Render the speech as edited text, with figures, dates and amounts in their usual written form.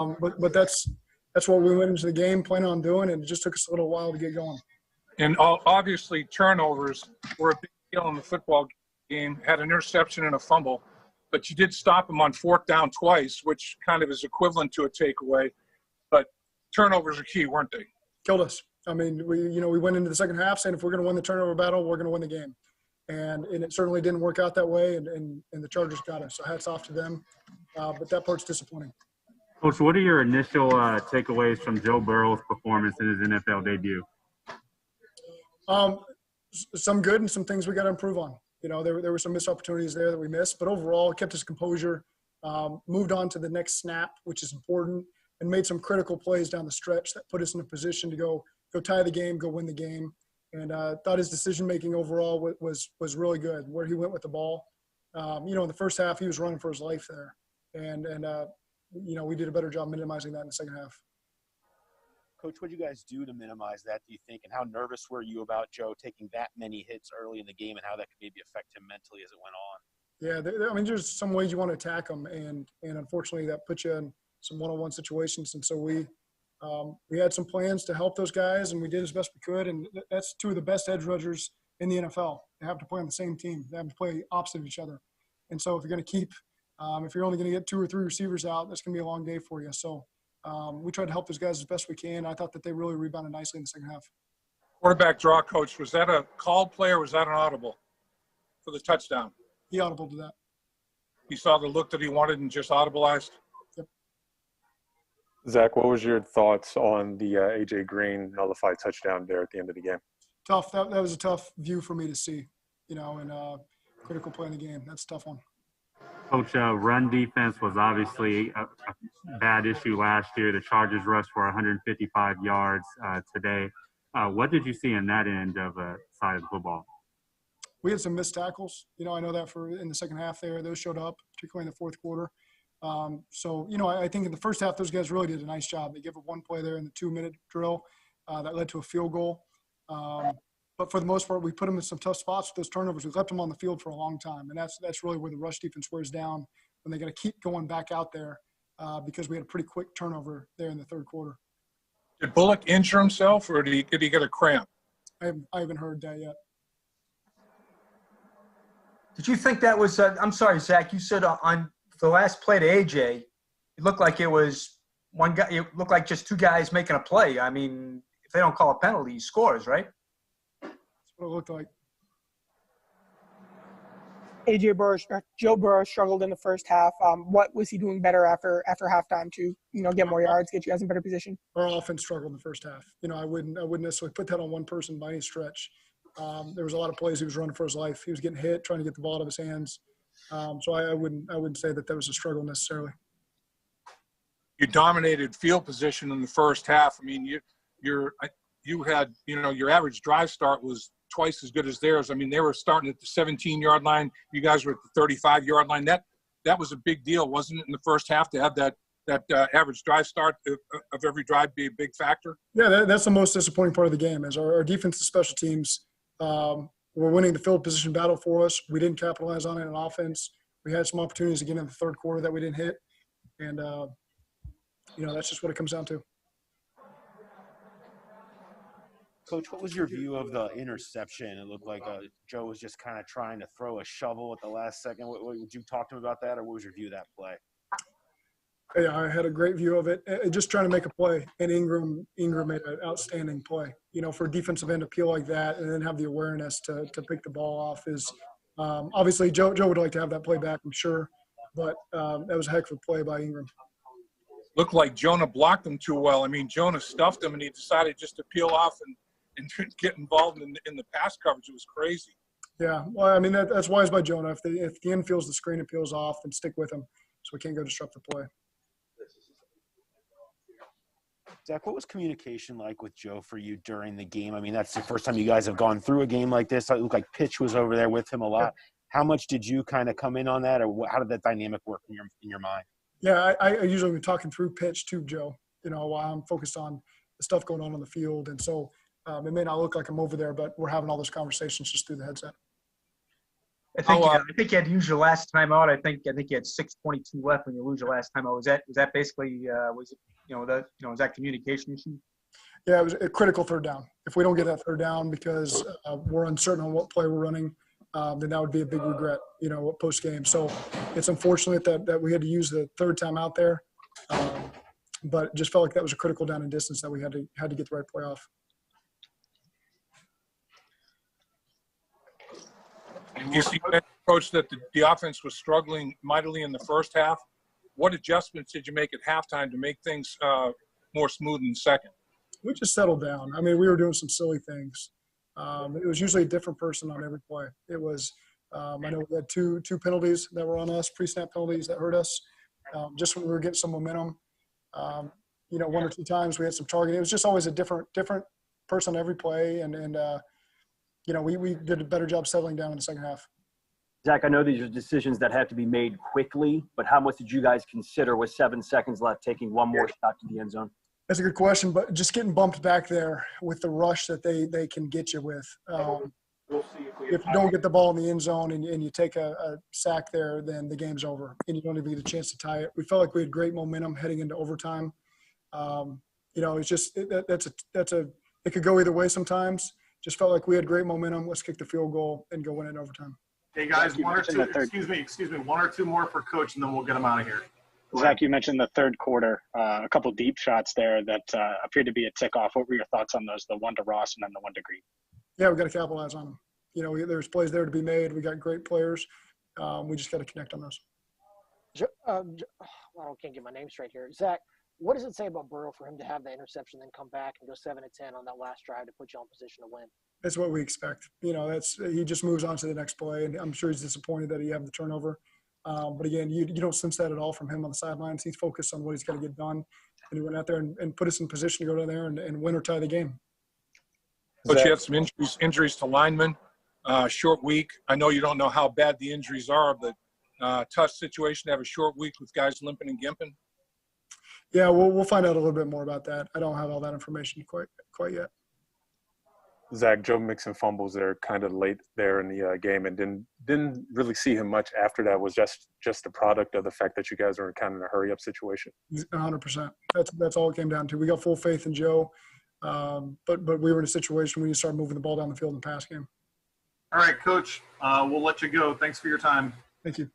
But that's what we went into the game planning on doing, and it just took us a little while to get going. And obviously turnovers were a big deal in the football game. Had an interception and a fumble, but you did stop them on fourth down twice, which kind of is equivalent to a takeaway. But turnovers are key, weren't they? Killed us. I mean, we went into the second half saying if we're going to win the turnover battle, we're going to win the game. And it certainly didn't work out that way, and the Chargers got us. So hats off to them. But that part's disappointing. Coach, what are your initial takeaways from Joe Burrow's performance in his NFL debut? Some good and some things we got to improve on. There were some missed opportunities there that we missed, but overall kept his composure, moved on to the next snap, which is important, and made some critical plays down the stretch that put us in a position to go tie the game, go win the game. And thought his decision-making overall was really good, where he went with the ball. In the first half, he was running for his life there. And we did a better job minimizing that in the second half. Coach, what did you guys do to minimize that, do you think? And how nervous were you about Joe taking that many hits early in the game and how that could maybe affect him mentally as it went on? Yeah, there's some ways you want to attack him. And unfortunately, that puts you in some one-on-one situations. And so we had some plans to help those guys, and we did as best we could. And that's two of the best edge rushers in the NFL. They have to play on the same team. They have to play opposite of each other. And so if you're going to if you're only going to get 2 or 3 receivers out, that's going to be a long day for you. So we tried to help those guys as best we can. I thought that they really rebounded nicely in the second half. Quarterback draw, Coach, was that a called play or was that an audible for the touchdown? He audible to that. He saw the look that he wanted and just audibleized? Yep. Zach, what was your thoughts on the A.J. Green nullified touchdown there at the end of the game? Tough. That was a tough view for me to see, and critical play in the game. That's a tough one. Coach, run defense was obviously a bad issue last year. The Chargers rushed for 155 yards today. What did you see in that end of side of the football? We had some missed tackles. I know that in the second half there, those showed up, particularly in the fourth quarter. I think in the first half, those guys really did a nice job. They gave up one play there in the 2-minute drill that led to a field goal. But for the most part, we put them in some tough spots with those turnovers. We left them on the field for a long time, and that's really where the rush defense wears down when they got to keep going back out there because we had a pretty quick turnover there in the third quarter. Did Bullock injure himself, or did he get a cramp? I haven't heard that yet. Did you think that was I'm sorry, Zach, you said on the last play to AJ, it looked like it was one guy. It looked like just 2 guys making a play. I mean, if they don't call a penalty, he scores, right? What it looked like. Joe Burrow struggled in the first half. What was he doing better after halftime to get more yards, get you guys in better position? Our offense struggled in the first half. I wouldn't necessarily put that on one person by any stretch. There was a lot of plays he was running for his life. He was getting hit, trying to get the ball out of his hands. So I wouldn't say that was a struggle necessarily. You dominated field position in the first half. I mean, you had your average drive start was twice as good as theirs. I mean, they were starting at the 17-yard line. You guys were at the 35-yard line. That was a big deal, wasn't it, in the first half to have that average drive start of every drive be a big factor? Yeah, that's the most disappointing part of the game is our defense and special teams were winning the field position battle for us. We didn't capitalize on it in offense. We had some opportunities again in the third quarter that we didn't hit. And, that's just what it comes down to. Coach, what was your view of the interception? It looked like Joe was just kind of trying to throw a shovel at the last second. Would you talk to him about that, or what was your view of that play? Yeah, I had a great view of it. Just trying to make a play, and Ingram made an outstanding play. For a defensive end appeal like that, and then have the awareness to pick the ball off is obviously Joe would like to have that play back, I'm sure, but that was a heck of a play by Ingram. Looked like Jonah blocked him too well. I mean, Jonah stuffed him, and he decided just to peel off and get involved in the pass coverage. It was crazy. Yeah, well, I mean, that's wise by Jonah. If the end feels the screen and peels off, then stick with him so we can't go disrupt the play. Zach, what was communication like with Joe for you during the game? I mean, that's the first time you guys have gone through a game like this. It looked like Pitch was over there with him a lot. How much did you kind of come in on that, or how did that dynamic work in your mind? Yeah, I usually been talking through Pitch to Joe, while I'm focused on the stuff going on the field. And so it may not look like I'm over there, but we're having all those conversations just through the headset. I think you had to use your last time out. I think you had 6:22 left when you lose your last time out. Was that basically was that communication issue? Yeah, it was a critical third down. If we don't get that third down because we're uncertain on what play we're running, then that would be a big regret, post game. So it's unfortunate that we had to use the third time out there, but it just felt like that was a critical down and distance that we had to get the right play off. You see, Coach, that the offense was struggling mightily in the first half. What adjustments did you make at halftime to make things more smooth in the second? We just settled down. I mean, we were doing some silly things. It was usually a different person on every play. It was, I know we had two penalties that were on us, pre-snap penalties that hurt us. Just when we were getting some momentum, one or two times we had some targeting. It was just always a different person every play, and we did a better job settling down in the second half. Zach, I know these are decisions that have to be made quickly, but how much did you guys consider with 7 seconds left taking one more shot to the end zone? That's a good question, but just getting bumped back there with the rush that they can get you with. If you don't get the ball in the end zone and you take a sack there, then the game's over and you don't even get a chance to tie it. We felt like we had great momentum heading into overtime. It's just it could go either way sometimes. Just felt like we had great momentum. Let's kick the field goal and go win it in overtime. Hey guys, one or two more for Coach, and then we'll get him out of here. Zach, you mentioned the third quarter, a couple deep shots there that appeared to be a tick-off. What were your thoughts on those, the one to Ross and then the one to Green? Yeah, we got to capitalize on them. There's plays there to be made. We got great players. We just got to connect on those. I can't get my name straight here. Zach, what does it say about Burrow for him to have the interception, then come back and go 7-10 on that last drive to put you in position to win? That's what we expect. He just moves on to the next play, and I'm sure he's disappointed that he had the turnover. But again, you don't sense that at all from him on the sidelines. He's focused on what he's got to get done, and he went out there and put us in position to go down there and win or tie the game. But you have some injuries to linemen, short week. I know you don't know how bad the injuries are, but tough situation to have a short week with guys limping and gimping. Yeah, we'll find out a little bit more about that. I don't have all that information quite yet. Zach, Joe Mixon fumbles there kind of late there in the game, and didn't really see him much after that. Was just a product of the fact that you guys were kind of in a hurry-up situation. 100%. That's all it came down to. We got full faith in Joe, but we were in a situation where you start moving the ball down the field in the pass game. All right, Coach, we'll let you go. Thanks for your time. Thank you.